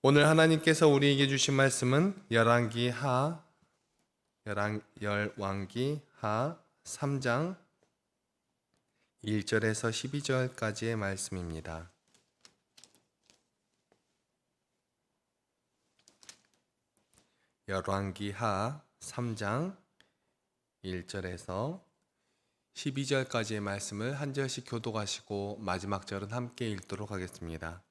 오늘 하나님께서 우리에게 주신 말씀은 열왕기 하 3장 1절에서 12절까지의 말씀입니다. 열왕기 하 3장 1절에서 12절까지의 말씀을 한 절씩 교독하시고 마지막 절은 함께 읽도록 하겠습니다.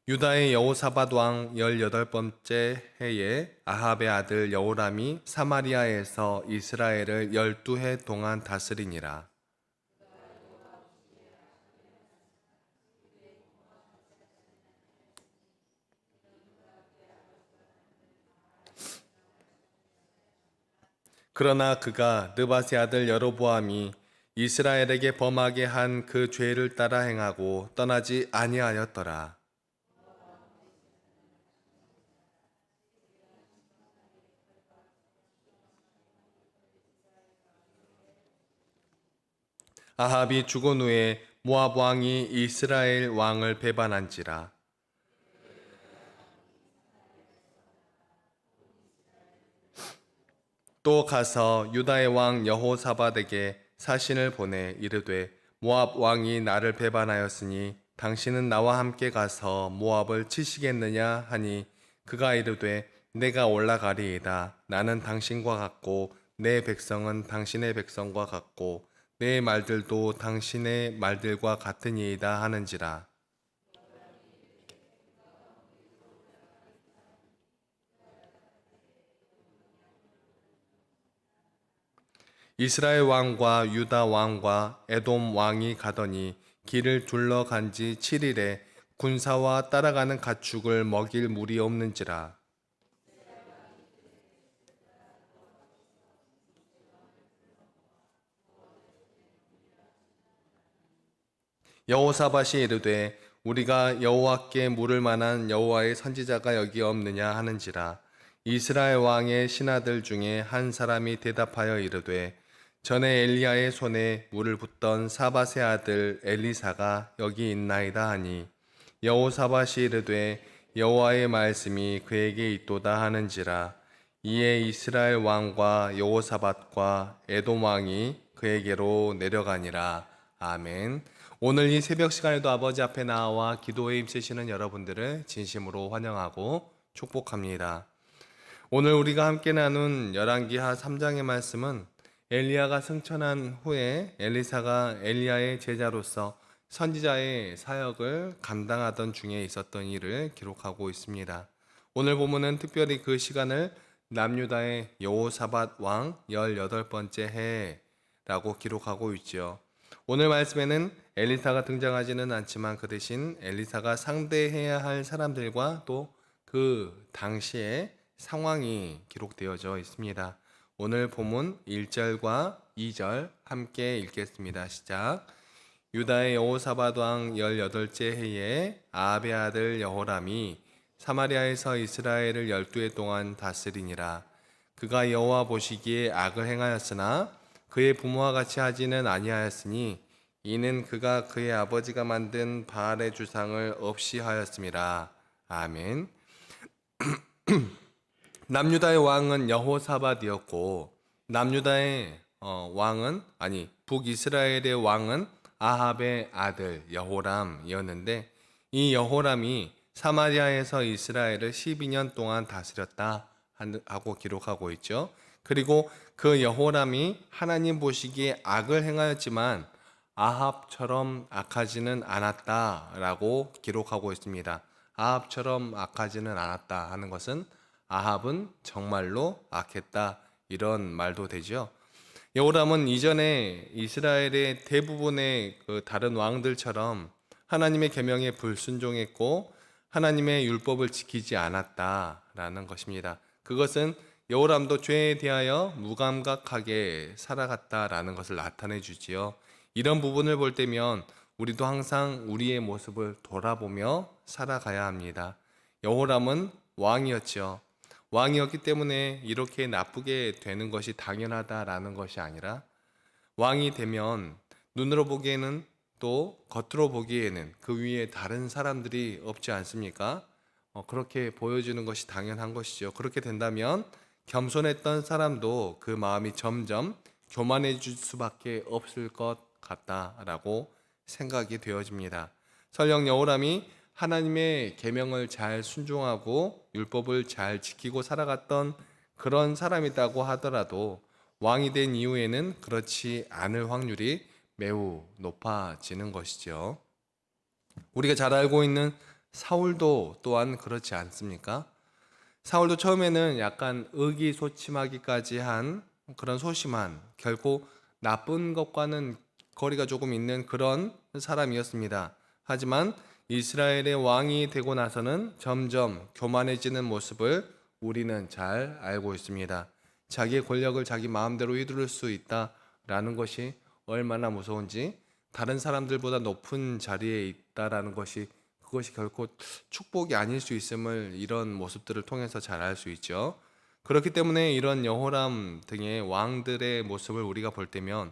유다의 여호사밧 왕 18번째 해에 아합의 아들 여호람이 사마리아에서 이스라엘을 12해 동안 다스리니라. 그러나 그가 느밧의 아들 여로보암이 이스라엘에게 범하게 한 그 죄를 따라 행하고 떠나지 아니하였더라. 아합이 죽은 후에 모압 왕이 이스라엘 왕을 배반한지라. 또 가서 유다의 왕 여호사밧에게 사신을 보내 이르되 모압 왕이 나를 배반하였으니 당신은 나와 함께 가서 모압을 치시겠느냐 하니 그가 이르되 내가 올라가리이다. 나는 당신과 같고 내 백성은 당신의 백성과 같고 내 말들도 당신의 말들과 같으니이다 하는지라. 이스라엘 왕과 유다 왕과 에돔 왕이 가더니 길을 둘러간 지 7일에 군사와 따라가는 가축을 먹일 물이 없는지라. 여호사밧이 이르되 우리가 여호와께 물을 만한 여호와의 선지자가 여기 없느냐 하는지라. 이스라엘 왕의 신하들 중에 한 사람이 대답하여 이르되 전에 엘리야의 손에 물을 붓던 사밧의 아들 엘리사가 여기 있나이다 하니 여호사밧이 이르되 여호와의 말씀이 그에게 있도다 하는지라. 이에 이스라엘 왕과 여호사밧과 에돔 왕이 그에게로 내려가니라. 아멘. 오늘 이 새벽 시간에도 아버지 앞에 나와 기도에 힘쓰시는 여러분들을 진심으로 환영하고 축복합니다. 오늘 우리가 함께 나눈 열왕기하 3장의 말씀은 엘리야가 승천한 후에 엘리사가 엘리야의 제자로서 선지자의 사역을 감당하던 중에 있었던 일을 기록하고 있습니다. 오늘 본문은 특별히 그 시간을 남유다의 여호사밧 왕 18번째 해라고 기록하고 있죠. 오늘 말씀에는 엘리사가 등장하지는 않지만 그 대신 엘리사가 상대해야 할 사람들과 또 그 당시의 상황이 기록되어져 있습니다. 오늘 본문 1절과 2절 함께 읽겠습니다. 시작. 유다의 여호사밧 왕 18째 해에 아합의 아들 여호람이 사마리아에서 이스라엘을 12해 동안 다스리니라. 그가 여호와 보시기에 악을 행하였으나 그의 부모와 같이 하지는 아니하였으니 이는 그가 그의 아버지가 만든 바알의 주상을 없이 하였음이라. 아멘. 남유다의 왕은 여호사밧이었고 남유다의 북이스라엘의 왕은 아합의 아들 여호람이었는데 이 여호람이 사마리아에서 이스라엘을 12년 동안 다스렸다 하고 기록하고 있죠. 그리고 그 여호람이 하나님 보시기에 악을 행하였지만 아합처럼 악하지는 않았다라고 기록하고 있습니다. 아합처럼 악하지는 않았다 하는 것은 아합은 정말로 악했다 이런 말도 되죠. 여호람은 이전에 이스라엘의 대부분의 그 다른 왕들처럼 하나님의 계명에 불순종했고 하나님의 율법을 지키지 않았다라는 것입니다. 그것은 여호람도 죄에 대하여 무감각하게 살아갔다라는 것을 나타내 주지요. 이런 부분을 볼 때면 우리도 항상 우리의 모습을 돌아보며 살아가야 합니다. 여호람은 왕이었죠. 왕이었기 때문에 이렇게 나쁘게 되는 것이 당연하다라는 것이 아니라 왕이 되면 눈으로 보기에는 또 겉으로 보기에는 그 위에 다른 사람들이 없지 않습니까? 그렇게 보여주는 것이 당연한 것이죠. 그렇게 된다면 겸손했던 사람도 그 마음이 점점 교만해질 수밖에 없을 것 같다라고 생각이 되어집니다. 설령 여호람이 하나님의 계명을 잘 순종하고 율법을 잘 지키고 살아갔던 그런 사람이라고 하더라도 왕이 된 이후에는 그렇지 않을 확률이 매우 높아지는 것이죠. 우리가 잘 알고 있는 사울도 또한 그렇지 않습니까? 사울도 처음에는 약간 의기소침하기까지 한 그런 소심한, 결코 나쁜 것과는 거리가 조금 있는 그런 사람이었습니다. 하지만 이스라엘의 왕이 되고 나서는 점점 교만해지는 모습을 우리는 잘 알고 있습니다. 자기의 권력을 자기 마음대로 휘두를 수 있다라는 것이 얼마나 무서운지, 다른 사람들보다 높은 자리에 있다라는 것이, 그것이 결코 축복이 아닐 수 있음을 이런 모습들을 통해서 잘 알 수 있죠. 그렇기 때문에 이런 여호람 등의 왕들의 모습을 우리가 볼 때면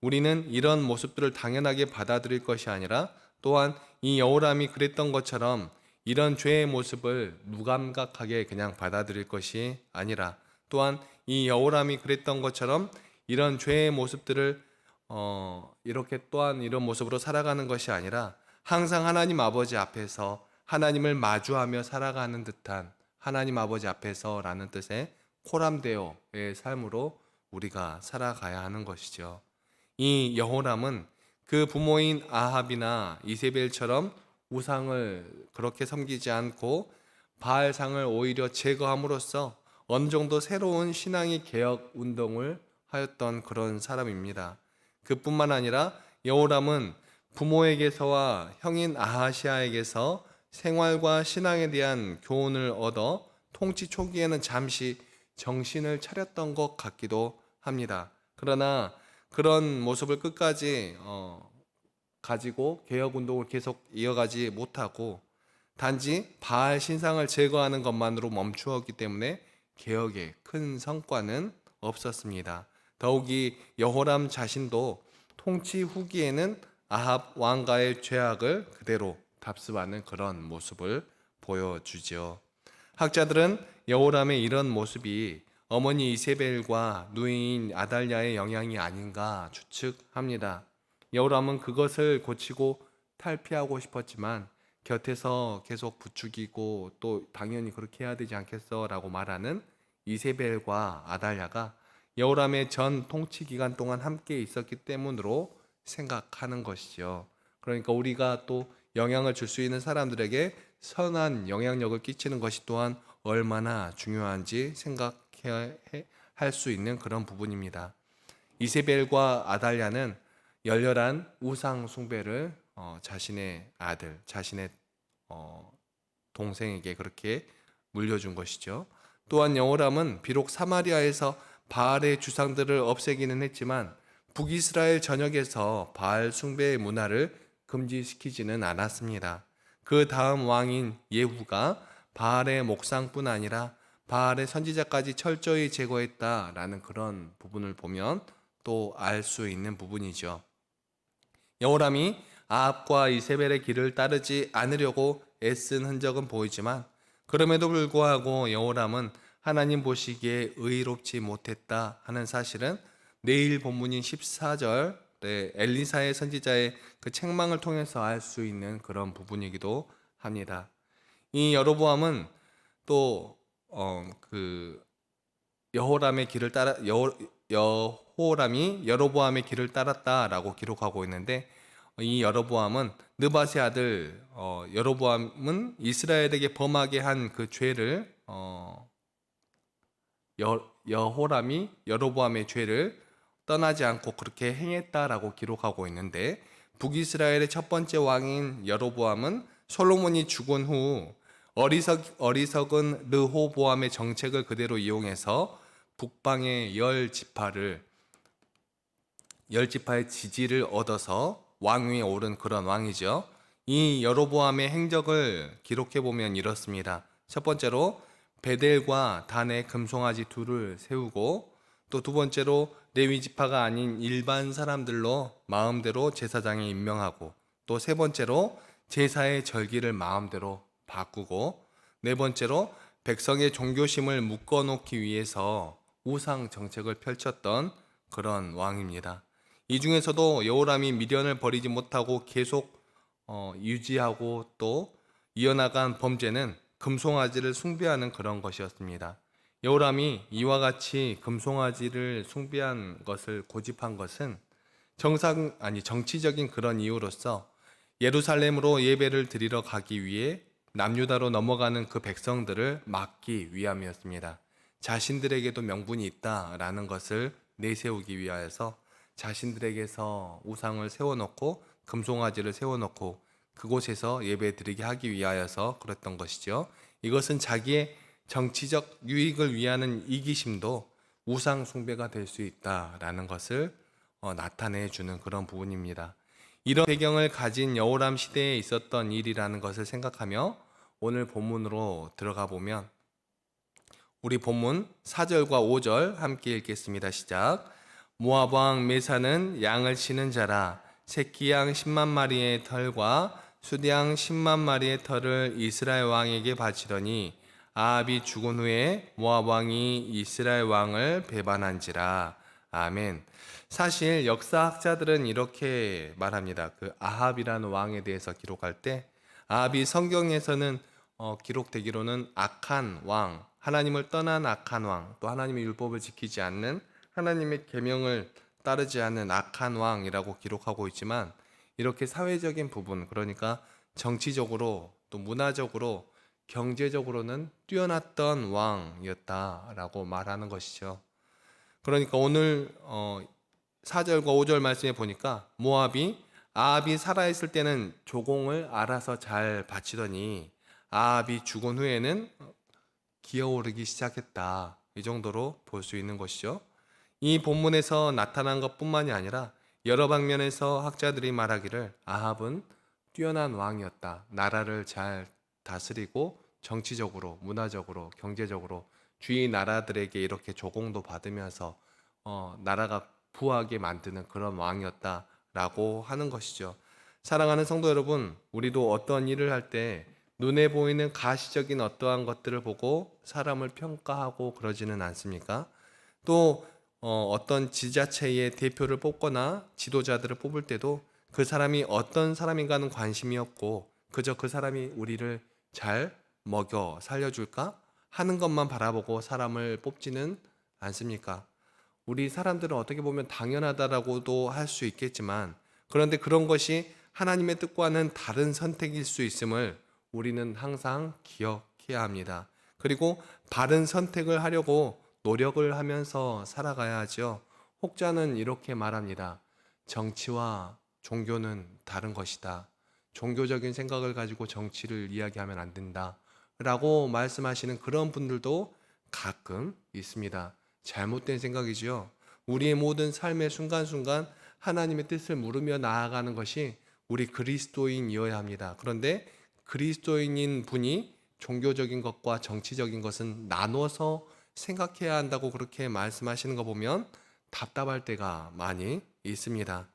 우리는 이런 모습들을 당연하게 받아들일 것이 아니라, 또한 이 여호람이 그랬던 것처럼 이런 죄의 모습을 무감각하게 그냥 받아들일 것이 아니라, 또한 이 여호람이 그랬던 것처럼 이런 죄의 모습들을 이렇게 또한 이런 모습으로 살아가는 것이 아니라, 항상 하나님 아버지 앞에서 하나님을 마주하며 살아가는 듯한, 하나님 아버지 앞에서라는 뜻의 코람데오의 삶으로 우리가 살아가야 하는 것이죠. 이 여호람은 그 부모인 아합이나 이세벨처럼 우상을 그렇게 섬기지 않고 바알상을 오히려 제거함으로써 어느 정도 새로운 신앙의 개혁 운동을 하였던 그런 사람입니다. 그뿐만 아니라 여호람은 부모에게서와 형인 아하시아에게서 생활과 신앙에 대한 교훈을 얻어 통치 초기에는 잠시 정신을 차렸던 것 같기도 합니다. 그러나 그런 모습을 끝까지 가지고 개혁 운동을 계속 이어가지 못하고 단지 바알 신상을 제거하는 것만으로 멈추었기 때문에 개혁에 큰 성과는 없었습니다. 더욱이 여호람 자신도 통치 후기에는 아합 왕가의 죄악을 그대로 답습하는 그런 모습을 보여주죠. 학자들은 여호람의 이런 모습이 어머니 이세벨과 누이인 아달랴의 영향이 아닌가 추측합니다. 여호람은 그것을 고치고 탈피하고 싶었지만 곁에서 계속 부추기고 또 당연히 그렇게 해야 되지 않겠어 라고 말하는 이세벨과 아달랴가 여호람의 전 통치 기간 동안 함께 있었기 때문으로 생각하는 것이죠. 그러니까 우리가 또 영향을 줄 수 있는 사람들에게 선한 영향력을 끼치는 것이 또한 얼마나 중요한지 생각해야 할 수 있는 그런 부분입니다. 이세벨과 아달랴는 열렬한 우상 숭배를 자신의 아들, 자신의 동생에게 그렇게 물려준 것이죠. 또한 여호람은 비록 사마리아에서 바알의 주상들을 없애기는 했지만 북이스라엘 전역에서 바알 숭배의 문화를 금지시키지는 않았습니다. 그 다음 왕인 예후가 바알의 목상뿐 아니라 바알의 선지자까지 철저히 제거했다라는 그런 부분을 보면 또 알 수 있는 부분이죠. 여호람이 아합과 이세벨의 길을 따르지 않으려고 애쓴 흔적은 보이지만 그럼에도 불구하고 여호람은 하나님 보시기에 의롭지 못했다 하는 사실은 내일 본문인 14절 엘리사의 선지자의 그 책망을 통해서 알 수 있는 그런 부분이기도 합니다. 이 여로보암은 또 여호람의 길을 따라 여호람이 여로보암의 길을 따랐다라고 기록하고 있는데, 이 여로보암은 느밧의 아들 여로보암은 이스라엘에게 범하게 한 그 죄를 여호람이 여로보암의 죄를 떠나지 않고 그렇게 행했다라고 기록하고 있는데, 북이스라엘의 첫 번째 왕인 여로보암은 솔로몬이 죽은 후 어리석은 르호보암의 정책을 그대로 이용해서 북방의 열 지파의 지지를 얻어서 왕위에 오른 그런 왕이죠. 이 여로보암의 행적을 기록해 보면 이렇습니다. 첫 번째로 베델과 단에 금송아지 둘을 세우고, 또 두 번째로 레위 지파가 아닌 일반 사람들로 마음대로 제사장에 임명하고, 또 세 번째로 제사의 절기를 마음대로 바꾸고, 네 번째로 백성의 종교심을 묶어놓기 위해서 우상 정책을 펼쳤던 그런 왕입니다. 이 중에서도 여호람이 미련을 버리지 못하고 계속 유지하고 또 이어나간 범죄는 금송아지를 숭배하는 그런 것이었습니다. 여호람이 이와 같이 금송아지를 숭배한 것을 고집한 것은 정치적인 그런 이유로서 예루살렘으로 예배를 드리러 가기 위해 남유다로 넘어가는 그 백성들을 막기 위함이었습니다. 자신들에게도 명분이 있다라는 것을 내세우기 위하여서 자신들에게서 우상을 세워놓고 금송아지를 세워놓고 그곳에서 예배 드리게 하기 위하여서 그랬던 것이죠. 이것은 자기의 정치적 유익을 위하는 이기심도 우상 숭배가 될 수 있다라는 것을 나타내 주는 그런 부분입니다. 이런 배경을 가진 여호람 시대에 있었던 일이라는 것을 생각하며 오늘 본문으로 들어가 보면 우리 본문 4절과 5절 함께 읽겠습니다. 시작. 모압 왕 메사는 양을 치는 자라 새끼양 10만 마리의 털과 수양 10만 마리의 털을 이스라엘 왕에게 바치더니 아합이 죽은 후에 모압 왕이 이스라엘 왕을 배반한지라. 아멘. 사실 역사학자들은 이렇게 말합니다. 그 아합이라는 왕에 대해서 기록할 때 아합이 성경에서는 기록되기로는 악한 왕, 하나님을 떠난 악한 왕, 또 하나님의 율법을 지키지 않는 하나님의 계명을 따르지 않는 악한 왕이라고 기록하고 있지만 이렇게 사회적인 부분, 그러니까 정치적으로 또 문화적으로 경제적으로는 뛰어났던 왕이었다라고 말하는 것이죠. 그러니까 오늘 4절과 5절 말씀에 보니까 모압이 아합이 살아있을 때는 조공을 알아서 잘 바치더니 아합이 죽은 후에는 기어오르기 시작했다. 이 정도로 볼 수 있는 것이죠. 이 본문에서 나타난 것뿐만이 아니라 여러 방면에서 학자들이 말하기를 아합은 뛰어난 왕이었다. 나라를 잘 다스리고 정치적으로, 문화적으로, 경제적으로 주위 나라들에게 이렇게 조공도 받으면서 나라가 부하게 만드는 그런 왕이었다라고 하는 것이죠. 사랑하는 성도 여러분, 우리도 어떤 일을 할 때 눈에 보이는 가시적인 어떠한 것들을 보고 사람을 평가하고 그러지는 않습니까? 또 어떤 지자체의 대표를 뽑거나 지도자들을 뽑을 때도 그 사람이 어떤 사람인가는 관심이 없고 그저 그 사람이 우리를 잘 먹여 살려줄까 하는 것만 바라보고 사람을 뽑지는 않습니까? 우리 사람들은 어떻게 보면 당연하다라고도 할 수 있겠지만 그런데 그런 것이 하나님의 뜻과는 다른 선택일 수 있음을 우리는 항상 기억해야 합니다. 그리고 바른 선택을 하려고 노력을 하면서 살아가야 하죠. 혹자는 이렇게 말합니다. 정치와 종교는 다른 것이다. 종교적인 생각을 가지고 정치를 이야기하면 안 된다. 라고 말씀하시는 그런 분들도 가끔 있습니다. 잘못된 생각이지요. 우리의 모든 삶의 순간순간 하나님의 뜻을 물으며 나아가는 것이 우리 그리스도인이어야 합니다. 그런데 그리스도인인 분이 종교적인 것과 정치적인 것은 나눠서 생각해야 한다고 그렇게 말씀하시는 거 보면 답답할 때가 많이 있습니다.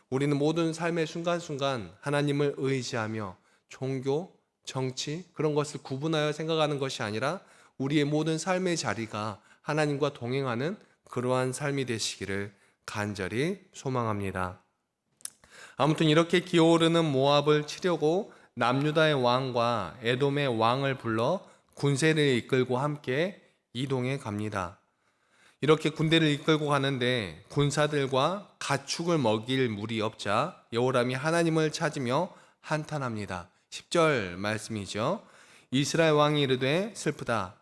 우리는 모든 삶의 순간순간 하나님을 의지하며 종교, 정치 그런 것을 구분하여 생각하는 것이 아니라 우리의 모든 삶의 자리가 하나님과 동행하는 그러한 삶이 되시기를 간절히 소망합니다. 아무튼 이렇게 기어오르는 모압을 치려고 남유다의 왕과 에돔의 왕을 불러 군세를 이끌고 함께 이동해 갑니다. 이렇게 군대를 이끌고 가는데 군사들과 가축을 먹일 물이 없자 여호람이 하나님을 찾으며 한탄합니다. 10절 말씀이죠. 이스라엘 왕이 이르되 슬프다.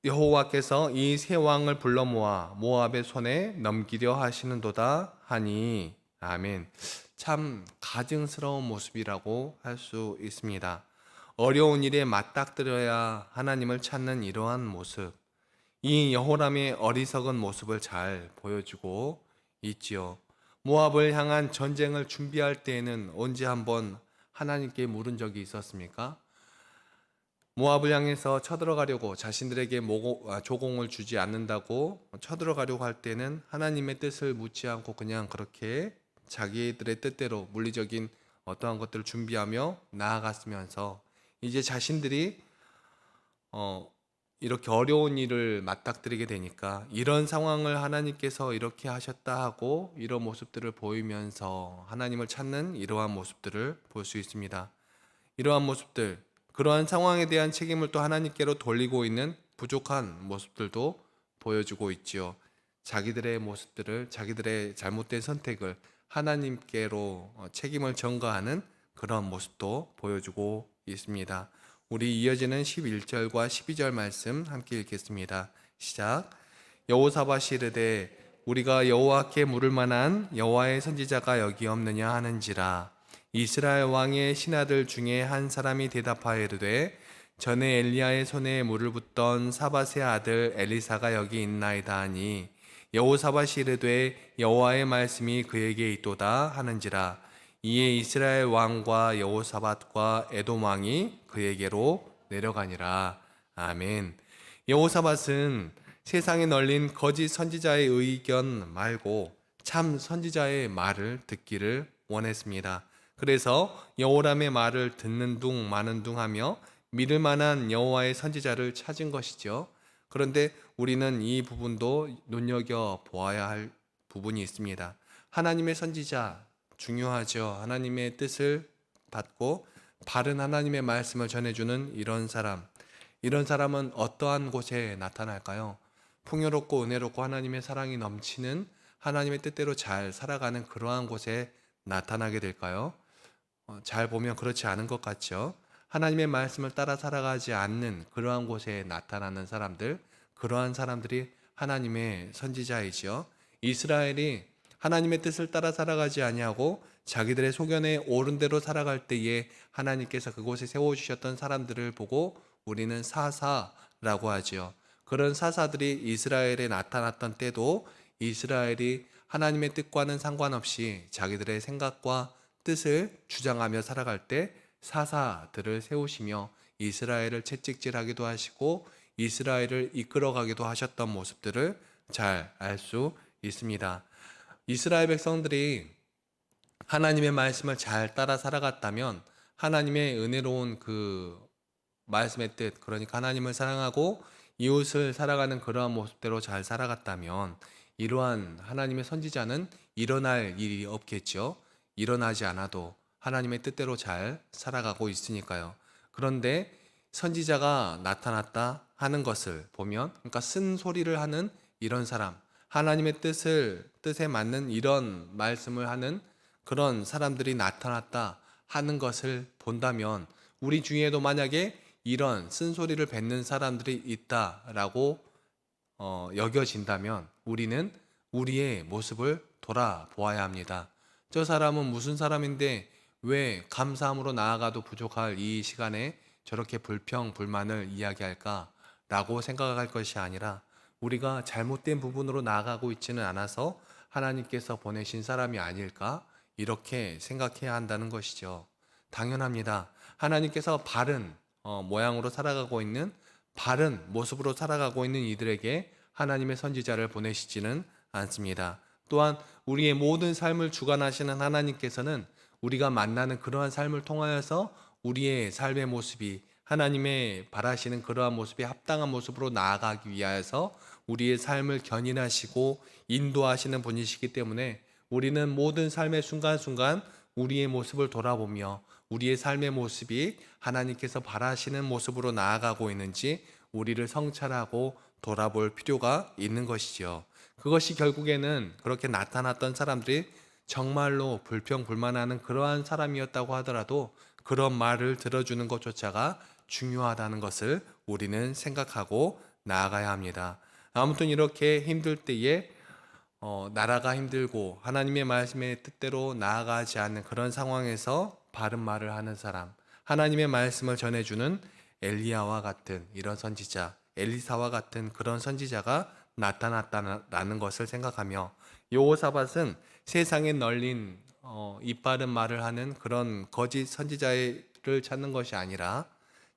여호와께서 이 세 왕을 불러 모아 모압의 손에 넘기려 하시는도다 하니. 아멘. 참 가증스러운 모습이라고 할 수 있습니다. 어려운 일에 맞닥뜨려야 하나님을 찾는 이러한 모습, 이 여호람의 어리석은 모습을 잘 보여주고 있지요. 모압을 향한 전쟁을 준비할 때에는 언제 한번 하나님께 물은 적이 있었습니까? 모압을 향해서 쳐들어가려고 자신들에게 조공을 주지 않는다고 쳐들어가려고 할 때는 하나님의 뜻을 묻지 않고 그냥 그렇게 자기들의 뜻대로 물리적인 어떠한 것들을 준비하며 나아갔으면서 이제 자신들이 이렇게 어려운 일을 맞닥뜨리게 되니까 이런 상황을 하나님께서 이렇게 하셨다 하고 이런 모습들을 보이면서 하나님을 찾는 이러한 모습들을 볼 수 있습니다. 이러한 모습들, 그러한 상황에 대한 책임을 또 하나님께로 돌리고 있는 부족한 모습들도 보여주고 있지요. 자기들의 모습들을, 자기들의 잘못된 선택을 하나님께로 책임을 전가하는 그런 모습도 보여주고 있습니다. 우리 이어지는 11절과 12절 말씀 함께 읽겠습니다. 시작. 여호사밧이 이르되 우리가 여호와께 물을 만한 여호와의 선지자가 여기 없느냐 하는지라. 이스라엘 왕의 신하들 중에 한 사람이 대답하여 이르되 전에 엘리야의 손에 물을 붓던 사밧의 아들 엘리사가 여기 있나이다 하니 여호사밧이 이르되 여호와의 말씀이 그에게 있도다 하는지라. 이에 이스라엘 왕과 여호사밧과 에돔 왕이 그에게로 내려가니라. 아멘. 여호사밧은 세상에 널린 거짓 선지자의 의견 말고 참 선지자의 말을 듣기를 원했습니다. 그래서 여호람의 말을 듣는 둥 마는 둥 하며 믿을 만한 여호와의 선지자를 찾은 것이죠. 그런데 우리는 이 부분도 눈여겨 보아야 할 부분이 있습니다. 하나님의 선지자 중요하죠. 하나님의 뜻을 받고 바른 하나님의 말씀을 전해주는 이런 사람은 어떠한 곳에 나타날까요? 풍요롭고 은혜롭고 하나님의 사랑이 넘치는 하나님의 뜻대로 잘 살아가는 그러한 곳에 나타나게 될까요? 잘 보면 그렇지 않은 것 같죠. 하나님의 말씀을 따라 살아가지 않는 그러한 곳에 나타나는 사람들, 그러한 사람들이 하나님의 선지자이지요. 이스라엘이 하나님의 뜻을 따라 살아가지 아니하고 자기들의 소견에 옳은 대로 살아갈 때에 하나님께서 그곳에 세워주셨던 사람들을 보고 우리는 사사라고 하지요. 그런 사사들이 이스라엘에 나타났던 때도 이스라엘이 하나님의 뜻과는 상관없이 자기들의 생각과 뜻을 주장하며 살아갈 때 사사들을 세우시며 이스라엘을 채찍질하기도 하시고 이스라엘을 이끌어가기도 하셨던 모습들을 잘 알 수 있습니다. 이스라엘 백성들이 하나님의 말씀을 잘 따라 살아갔다면 하나님의 은혜로운 그 말씀의 뜻, 그러니까 하나님을 사랑하고 이웃을 살아가는 그러한 모습대로 잘 살아갔다면 이러한 하나님의 선지자는 일어날 일이 없겠죠. 일어나지 않아도 하나님의 뜻대로 잘 살아가고 있으니까요. 그런데 선지자가 나타났다 하는 것을 보면, 그러니까 쓴소리를 하는 이런 사람, 하나님의 뜻에 맞는 이런 말씀을 하는 그런 사람들이 나타났다 하는 것을 본다면 우리 중에도 만약에 이런 쓴소리를 뱉는 사람들이 있다라고 여겨진다면 우리는 우리의 모습을 돌아보아야 합니다. 저 사람은 무슨 사람인데 왜 감사함으로 나아가도 부족할 이 시간에 저렇게 불평, 불만을 이야기할까? 라고 생각할 것이 아니라 우리가 잘못된 부분으로 나아가고 있지는 않아서 하나님께서 보내신 사람이 아닐까? 이렇게 생각해야 한다는 것이죠. 당연합니다. 하나님께서 바른 모양으로 살아가고 있는 바른 모습으로 살아가고 있는 이들에게 하나님의 선지자를 보내시지는 않습니다. 또한 우리의 모든 삶을 주관하시는 하나님께서는 우리가 만나는 그러한 삶을 통하여서 우리의 삶의 모습이 하나님의 바라시는 그러한 모습에 합당한 모습으로 나아가기 위하여서 우리의 삶을 견인하시고 인도하시는 분이시기 때문에 우리는 모든 삶의 순간순간 우리의 모습을 돌아보며 우리의 삶의 모습이 하나님께서 바라시는 모습으로 나아가고 있는지 우리를 성찰하고 돌아볼 필요가 있는 것이죠. 그것이 결국에는 그렇게 나타났던 사람들이 정말로 불평불만하는 그러한 사람이었다고 하더라도 그런 말을 들어주는 것조차가 중요하다는 것을 우리는 생각하고 나아가야 합니다. 아무튼 이렇게 힘들 때에 나라가 힘들고 하나님의 말씀의 뜻대로 나아가지 않는 그런 상황에서 바른 말을 하는 사람, 하나님의 말씀을 전해주는 엘리야와 같은 이런 선지자, 엘리사와 같은 그런 선지자가 나타났다는 것을 생각하며 여호사밧은 세상에 널린 이빠른 말을 하는 그런 거짓 선지자를 찾는 것이 아니라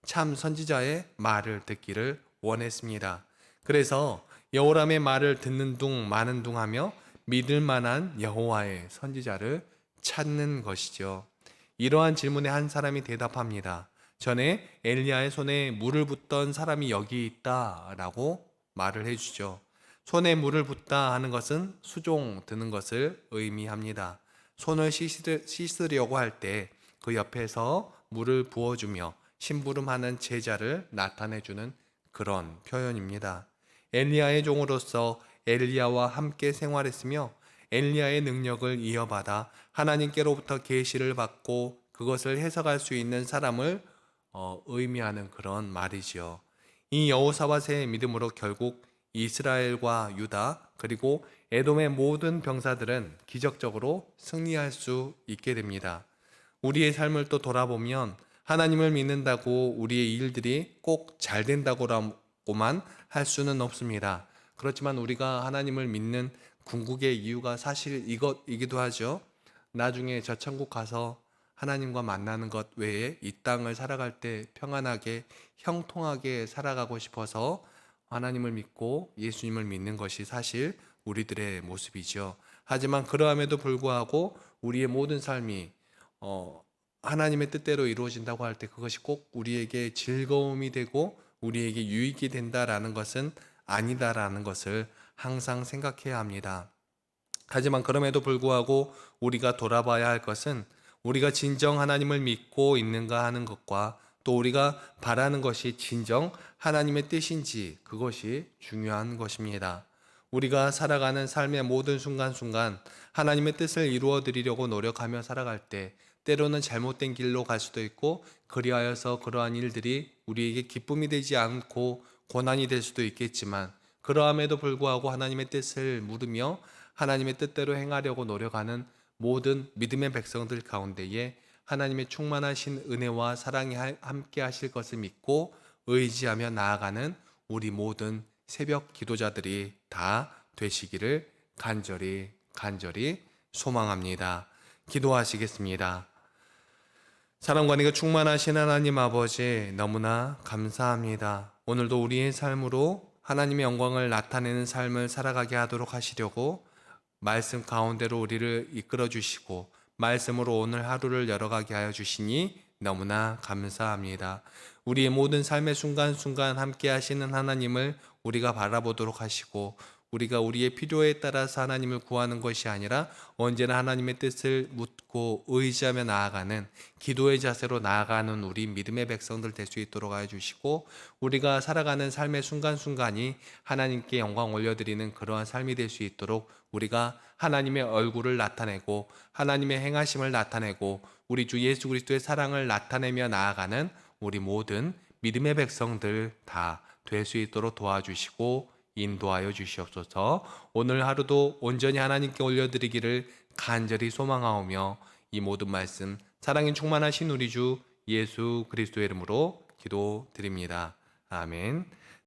참 선지자의 말을 듣기를 원했습니다. 그래서 여호람의 말을 듣는 둥 마는 둥 하며 믿을 만한 여호와의 선지자를 찾는 것이죠. 이러한 질문에 한 사람이 대답합니다. 전에 엘리야의 손에 물을 붓던 사람이 여기 있다라고 말을 해주죠. 손에 물을 붓다 하는 것은 수종 드는 것을 의미합니다. 손을 씻으려고 할 때 그 옆에서 물을 부어주며 심부름하는 제자를 나타내주는 그런 표현입니다. 엘리야의 종으로서 엘리야와 함께 생활했으며 엘리야의 능력을 이어받아 하나님께로부터 계시를 받고 그것을 해석할 수 있는 사람을 의미하는 그런 말이지요. 이 여호사밧의 믿음으로 결국 이스라엘과 유다 그리고 에돔의 모든 병사들은 기적적으로 승리할 수 있게 됩니다. 우리의 삶을 또 돌아보면 하나님을 믿는다고 우리의 일들이 꼭 잘 된다고만 할 수는 없습니다. 그렇지만 우리가 하나님을 믿는 궁극의 이유가 사실 이것이기도 하죠. 나중에 저 천국 가서 하나님과 만나는 것 외에 이 땅을 살아갈 때 평안하게 형통하게 살아가고 싶어서 하나님을 믿고 예수님을 믿는 것이 사실 우리들의 모습이죠. 하지만 그러함에도 불구하고 우리의 모든 삶이 하나님의 뜻대로 이루어진다고 할 때 그것이 꼭 우리에게 즐거움이 되고 우리에게 유익이 된다라는 것은 아니다라는 것을 항상 생각해야 합니다. 하지만 그럼에도 불구하고 우리가 돌아봐야 할 것은 우리가 진정 하나님을 믿고 있는가 하는 것과 또 우리가 바라는 것이 진정 하나님의 뜻인지 그것이 중요한 것입니다. 우리가 살아가는 삶의 모든 순간순간 하나님의 뜻을 이루어 드리려고 노력하며 살아갈 때 때로는 잘못된 길로 갈 수도 있고 그리하여서 그러한 일들이 우리에게 기쁨이 되지 않고 고난이 될 수도 있겠지만 그러함에도 불구하고 하나님의 뜻을 물으며 하나님의 뜻대로 행하려고 노력하는 모든 믿음의 백성들 가운데에 하나님의 충만하신 은혜와 사랑이 함께 하실 것을 믿고 의지하며 나아가는 우리 모든 새벽 기도자들이 다 되시기를 간절히 소망합니다. 기도하시겠습니다. 사랑과 은혜가 충만하신 하나님 아버지 너무나 감사합니다. 오늘도 우리의 삶으로 하나님의 영광을 나타내는 삶을 살아가게 하도록 하시려고 말씀 가운데로 우리를 이끌어 주시고 말씀으로 오늘 하루를 열어가게 하여 주시니 너무나 감사합니다. 우리의 모든 삶의 순간순간 함께 하시는 하나님을 우리가 바라보도록 하시고 우리가 우리의 필요에 따라서 하나님을 구하는 것이 아니라 언제나 하나님의 뜻을 묻고 의지하며 나아가는 기도의 자세로 나아가는 우리 믿음의 백성들 될 수 있도록 하여 주시고 우리가 살아가는 삶의 순간순간이 하나님께 영광 올려드리는 그러한 삶이 될 수 있도록 우리가 하나님의 얼굴을 나타내고 하나님의 행하심을 나타내고 우리 주 예수 그리스도의 사랑을 나타내며 나아가는 우리 모든 믿음의 백성들 다 될 수 있도록 도와주시고 인도하여 주시옵소서. 오늘 하루도 온전히 하나님께 올려드리기를 간절히 소망하오며 이 모든 말씀 사랑이 충만하신 우리 주 예수 그리스도의 이름으로 기도드립니다. 아멘.